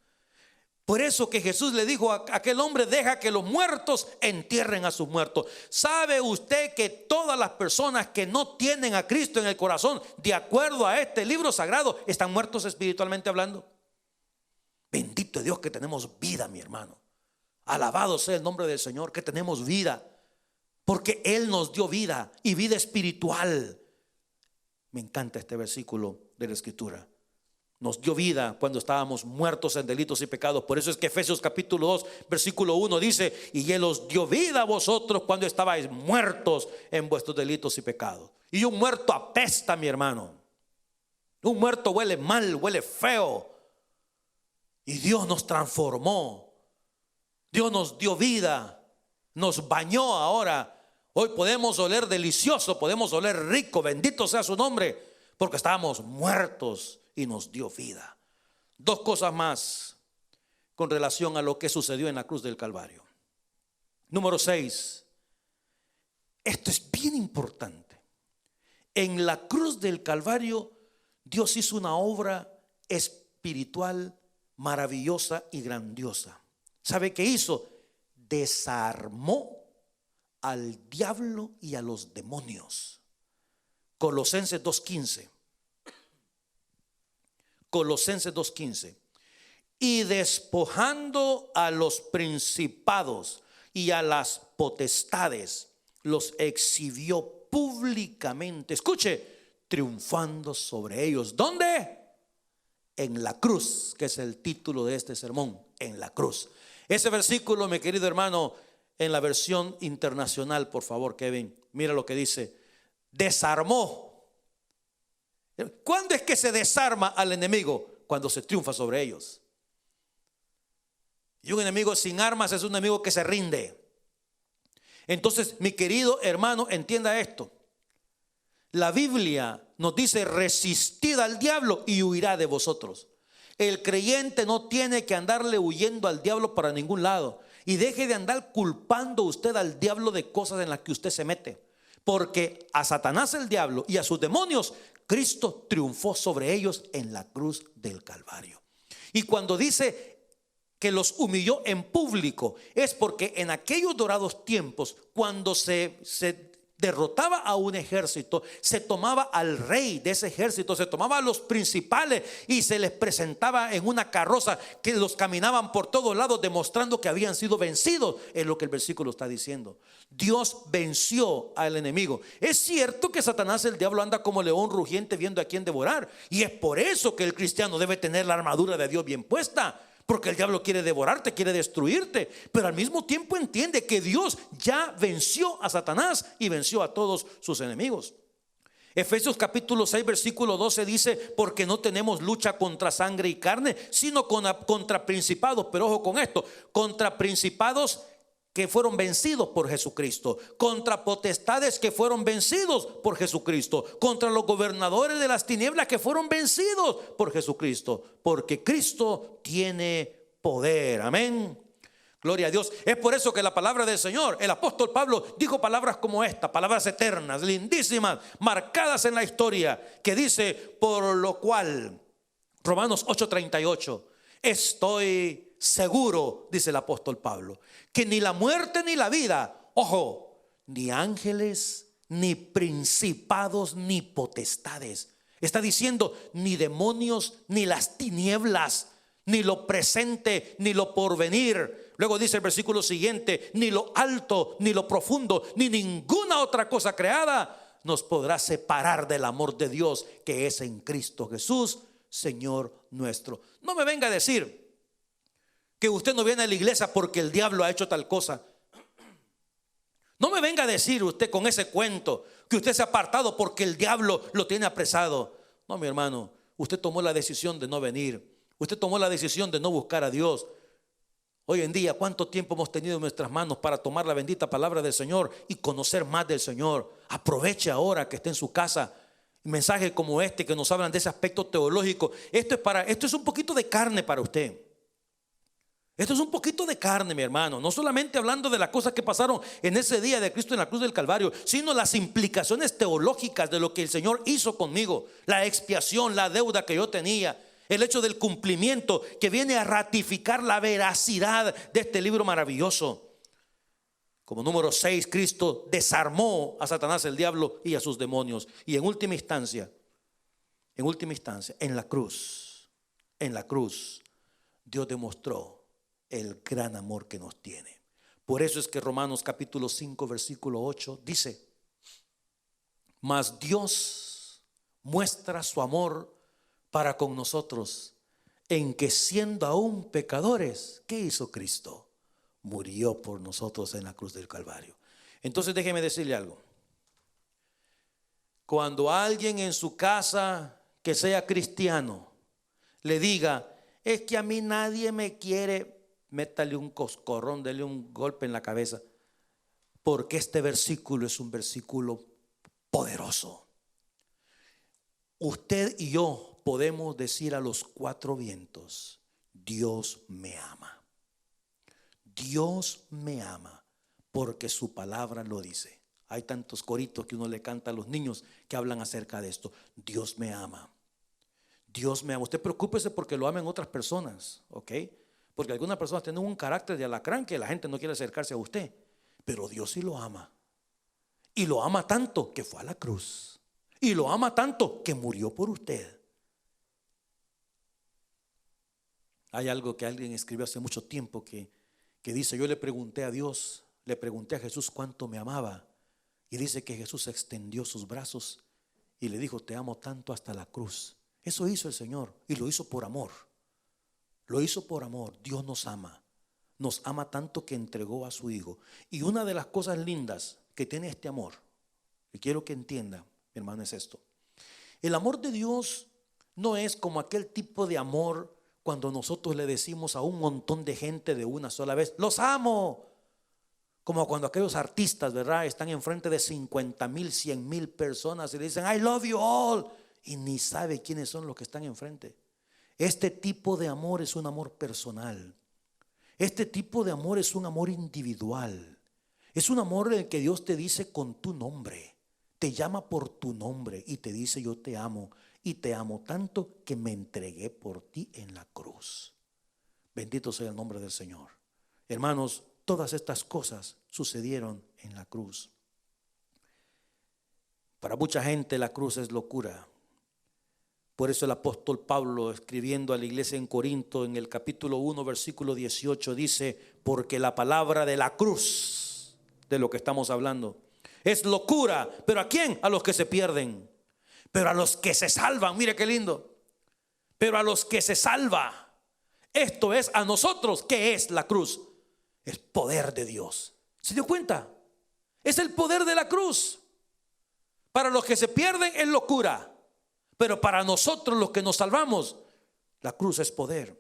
Por eso que Jesús le dijo a aquel hombre: deja que los muertos entierren a sus muertos. ¿Sabe usted que todas las personas que no tienen a Cristo en el corazón, de acuerdo a este libro sagrado, están muertos espiritualmente hablando? Bendito Dios que tenemos vida, mi hermano. Alabado sea el nombre del Señor, que tenemos vida, porque Él nos dio vida y vida espiritual. Me encanta este versículo de la Escritura. Nos dio vida cuando estábamos muertos en delitos y pecados. Por eso es que Efesios capítulo 2 versículo 1 dice: y Él os dio vida a vosotros cuando estabais muertos en vuestros delitos y pecados. Y un muerto apesta, mi hermano. Un muerto huele mal, huele feo. Y Dios nos transformó. Dios nos dio vida. Nos bañó ahora. Hoy podemos oler delicioso, podemos oler rico. Bendito sea su nombre, porque estábamos muertos y nos dio vida. Dos cosas más con relación a lo que sucedió en la cruz del Calvario. Número 6. Esto es bien importante. En la cruz del Calvario Dios hizo una obra espiritual maravillosa y grandiosa. ¿Sabe qué hizo? Desarmó al diablo y a los demonios. Colosenses 2:15. Colosenses 2:15. Y despojando a los principados y a las potestades, los exhibió públicamente. Escuche, triunfando sobre ellos. ¿Dónde? En la cruz, que es el título de este sermón. En la cruz. Ese versículo, mi querido hermano, en la versión internacional, por favor, Kevin, mira lo que dice: desarmó. ¿Cuándo es que se desarma al enemigo? Cuando se triunfa sobre ellos. Y un enemigo sin armas es un enemigo que se rinde. Entonces, mi querido hermano, entienda esto. La Biblia nos dice: resistid al diablo y huirá de vosotros. El creyente no tiene que andarle huyendo al diablo para ningún lado. Y deje de andar culpando usted al diablo de cosas en las que usted se mete. Porque a Satanás, el diablo, y a sus demonios, Cristo triunfó sobre ellos en la cruz del Calvario. Y cuando dice que los humilló en público, es porque en aquellos dorados tiempos, cuando se derrotaba a un ejército, se tomaba al rey de ese ejército, se tomaba a los principales y se les presentaba en una carroza que los caminaban por todos lados, demostrando que habían sido vencidos. Es lo que el versículo está diciendo. Dios venció al enemigo. Es cierto que Satanás, el diablo, anda como león rugiente viendo a quién devorar, y es por eso que el cristiano debe tener la armadura de Dios bien puesta. Porque el diablo quiere devorarte, quiere destruirte, pero al mismo tiempo entiende que Dios ya venció a Satanás y venció a todos sus enemigos. Efesios capítulo 6 versículo 12 dice: porque no tenemos lucha contra sangre y carne, sino contra principados. Pero ojo con esto: contra principados que fueron vencidos por Jesucristo, contra potestades que fueron vencidos por Jesucristo, contra los gobernadores de las tinieblas que fueron vencidos por Jesucristo, porque Cristo tiene poder. Amén. Gloria a Dios. Es por eso que la palabra del Señor, el apóstol Pablo dijo palabras como esta, palabras eternas, lindísimas, marcadas en la historia, que dice: por lo cual, Romanos 8:38, estoy seguro, dice el apóstol Pablo, que ni la muerte ni la vida, ojo, ni ángeles, ni principados, ni potestades. Está diciendo ni demonios, ni las tinieblas, ni lo presente, ni lo porvenir. Luego dice el versículo siguiente: ni lo alto, ni lo profundo, ni ninguna otra cosa creada nos podrá separar del amor de Dios que es en Cristo Jesús, Señor nuestro. No me venga a decir que usted no viene a la iglesia porque el diablo ha hecho tal cosa. No me venga a decir usted con ese cuento que usted se ha apartado porque el diablo lo tiene apresado. No, mi hermano, usted tomó la decisión de no venir. Usted tomó la decisión de no buscar a Dios. Hoy en día, ¿cuánto tiempo hemos tenido en nuestras manos para tomar la bendita palabra del Señor y conocer más del Señor? Aproveche ahora que esté en su casa mensajes como este que nos hablan de ese aspecto teológico. Esto es un poquito de carne para usted. Esto es un poquito de carne, mi hermano. No solamente hablando de las cosas que pasaron en ese día de Cristo en la cruz del Calvario, sino las implicaciones teológicas de lo que el Señor hizo conmigo. La expiación, la deuda que yo tenía, el hecho del cumplimiento que viene a ratificar la veracidad de este libro maravilloso. Como número 6, Cristo desarmó a Satanás, el diablo, y a sus demonios. Y en última instancia, en la cruz, Dios demostró el gran amor que nos tiene. Por eso es que Romanos capítulo 5 versículo 8 dice: mas Dios muestra su amor para con nosotros, en que siendo aún pecadores, ¿qué hizo Cristo? Murió por nosotros en la cruz del Calvario. Entonces déjeme decirle algo. Cuando alguien en su casa que sea cristiano le diga: es que a mí nadie me quiere, métale un coscorrón, dele un golpe en la cabeza, porque este versículo es un versículo poderoso. Usted y yo podemos decir a los cuatro vientos: Dios me ama. Dios me ama, porque su palabra lo dice. Hay tantos coritos que uno le canta a los niños que hablan acerca de esto. Dios me ama. Dios me ama. Usted preocúpese porque lo amen otras personas, ¿ok? Porque algunas personas tienen un carácter de alacrán que la gente no quiere acercarse a usted. Pero Dios sí lo ama. Y lo ama tanto que fue a la cruz. Y lo ama tanto que murió por usted. Hay algo que alguien escribió hace mucho tiempo que dice: yo le pregunté a Dios, le pregunté a Jesús cuánto me amaba. Y dice que Jesús extendió sus brazos y le dijo: te amo tanto hasta la cruz. Eso hizo el Señor y lo hizo por amor. Lo hizo por amor. Dios nos ama tanto que entregó a su Hijo. Y una de las cosas lindas que tiene este amor, y quiero que entienda, mi hermano, es esto: el amor de Dios no es como aquel tipo de amor cuando nosotros le decimos a un montón de gente de una sola vez: los amo. Como cuando aquellos artistas, ¿verdad?, están enfrente de 50,000, 100,000 personas y le dicen: I love you all, y ni sabe quiénes son los que están enfrente. Este tipo de amor es un amor personal. Este tipo de amor es un amor individual. Es un amor en el que Dios te dice con tu nombre. Te llama por tu nombre y te dice: yo te amo, y te amo tanto que me entregué por ti en la cruz. Bendito sea el nombre del Señor. Hermanos, todas estas cosas sucedieron en la cruz. Para mucha gente la cruz es locura. Por eso el apóstol Pablo, escribiendo a la iglesia en Corinto, en el capítulo 1, versículo 18, dice: porque la palabra de la cruz, de lo que estamos hablando, es locura. ¿Pero a quién? A los que se pierden. Pero a los que se salvan, mire qué lindo. Pero a los que se salva, esto es a nosotros. ¿Qué es la cruz? Es poder de Dios. ¿Se dio cuenta? Es el poder de la cruz. Para los que se pierden es locura, pero para nosotros los que nos salvamos, la cruz es poder.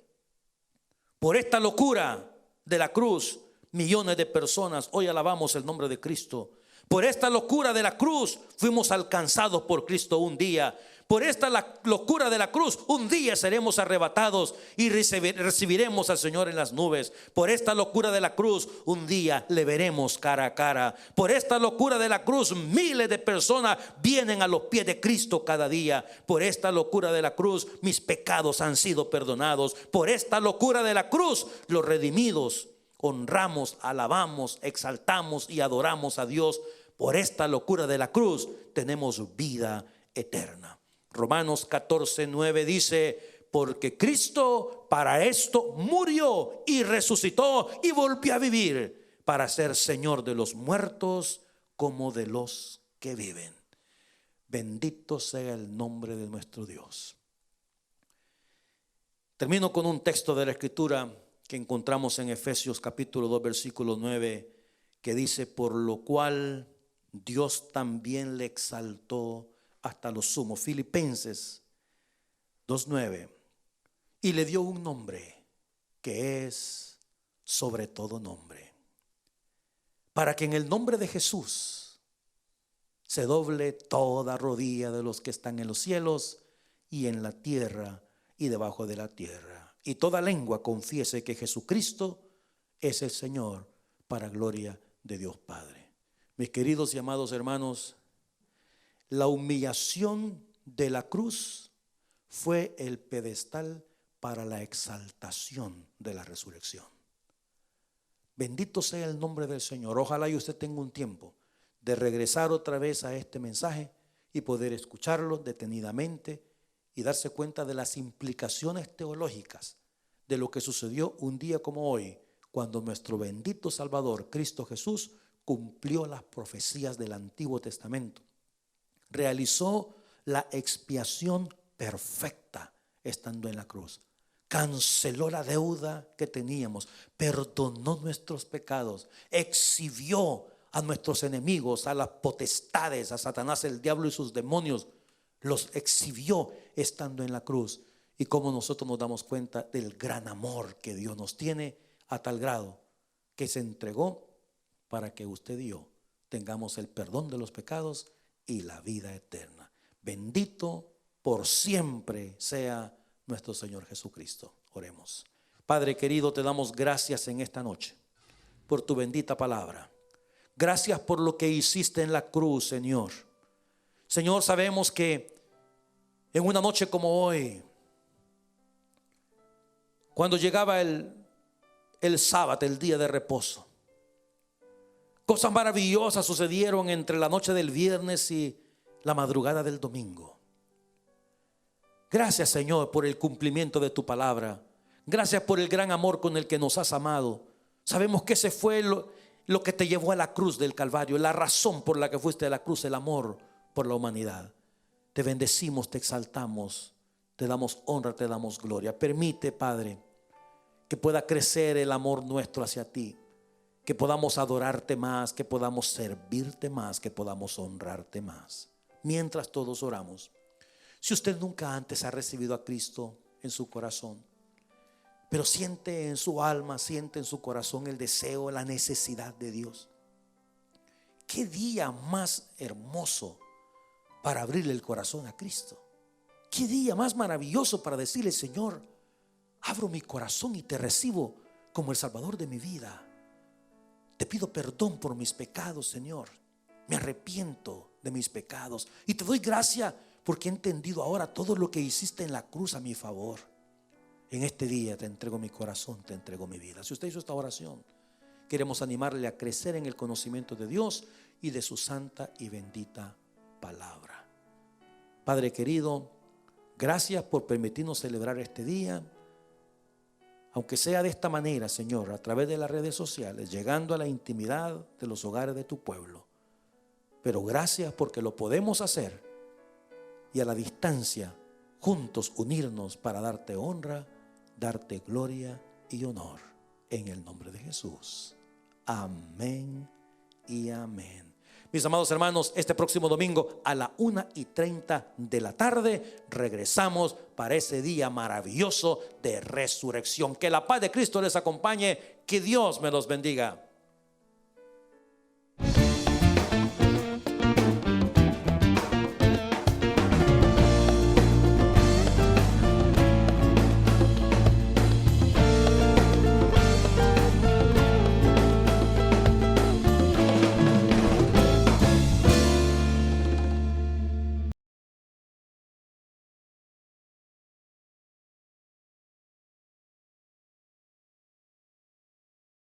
Por esta locura de la cruz, millones de personas hoy alabamos el nombre de Cristo. Por esta locura de la cruz fuimos alcanzados por Cristo un día. Por esta locura de la cruz un día seremos arrebatados y recibiremos al Señor en las nubes. Por esta locura de la cruz un día le veremos cara a cara. Por esta locura de la cruz miles de personas vienen a los pies de Cristo cada día. Por esta locura de la cruz mis pecados han sido perdonados. Por esta locura de la cruz los redimidos honramos, alabamos, exaltamos y adoramos a Dios. Por esta locura de la cruz tenemos vida eterna. Romanos 14:9 dice: porque Cristo para esto murió y resucitó y volvió a vivir, para ser Señor de los muertos como de los que viven. Bendito sea el nombre de nuestro Dios. Termino con un texto de la Escritura que encontramos en Efesios capítulo 2 versículo 9, que dice: por lo cual Dios también le exaltó hasta lo sumo. Filipenses 2:9, y le dio un nombre que es sobre todo nombre, para que en el nombre de Jesús se doble toda rodilla de los que están en los cielos y en la tierra y debajo de la tierra, y toda lengua confiese que Jesucristo es el Señor, para gloria de Dios Padre. Mis queridos y amados hermanos, la humillación de la cruz fue el pedestal para la exaltación de la resurrección. Bendito sea el nombre del Señor. Ojalá y usted tenga un tiempo de regresar otra vez a este mensaje y poder escucharlo detenidamente y darse cuenta de las implicaciones teológicas de lo que sucedió un día como hoy, cuando nuestro bendito Salvador, Cristo Jesús, cumplió las profecías del Antiguo Testamento. Realizó la expiación perfecta estando en la cruz. Canceló la deuda que teníamos, perdonó nuestros pecados, exhibió a nuestros enemigos, a las potestades, a Satanás, el diablo y sus demonios. Los exhibió estando en la cruz. Y como nosotros nos damos cuenta del gran amor que Dios nos tiene, a tal grado que se entregó para que usted y yo tengamos el perdón de los pecados y la vida eterna. Bendito por siempre sea nuestro Señor Jesucristo. Oremos. Padre querido, te damos gracias en esta noche por tu bendita palabra. Gracias por lo que hiciste en la cruz, Señor. Señor, sabemos que en una noche como hoy, cuando llegaba el sábado, el día de reposo, cosas maravillosas sucedieron entre la noche del viernes y la madrugada del domingo. Gracias, Señor, por el cumplimiento de tu palabra. Gracias por el gran amor con el que nos has amado. Sabemos que ese fue lo que te llevó a la cruz del Calvario, la razón por la que fuiste a la cruz, el amor por la humanidad. Te bendecimos, te exaltamos, te damos honra, te damos gloria. Permite, Padre, que pueda crecer el amor nuestro hacia ti, que podamos adorarte más, que podamos servirte más, que podamos honrarte más. Mientras todos oramos, si usted nunca antes ha recibido a Cristo en su corazón, pero siente en su alma, siente en su corazón el deseo, la necesidad de Dios, qué día más hermoso para abrirle el corazón a Cristo. qué día más maravilloso para decirle: Señor, abro mi corazón y te recibo como el Salvador de mi vida. Te pido perdón por mis pecados, Señor. Me arrepiento de mis pecados y te doy gracias porque he entendido ahora todo lo que hiciste en la cruz a mi favor. En este día te entrego mi corazón, te entrego mi vida. Si usted hizo esta oración, queremos animarle a crecer en el conocimiento de Dios y de su santa y bendita palabra. Padre querido, gracias por permitirnos celebrar este día, aunque sea de esta manera, Señor, a través de las redes sociales, llegando a la intimidad de los hogares de tu pueblo. Pero gracias porque lo podemos hacer y a la distancia juntos unirnos para darte honra, darte gloria y honor en el nombre de Jesús. Amén y amén. Mis amados hermanos, este próximo domingo a la 1:30 de la tarde regresamos para ese día maravilloso de resurrección. Que la paz de Cristo les acompañe. Que Dios me los bendiga.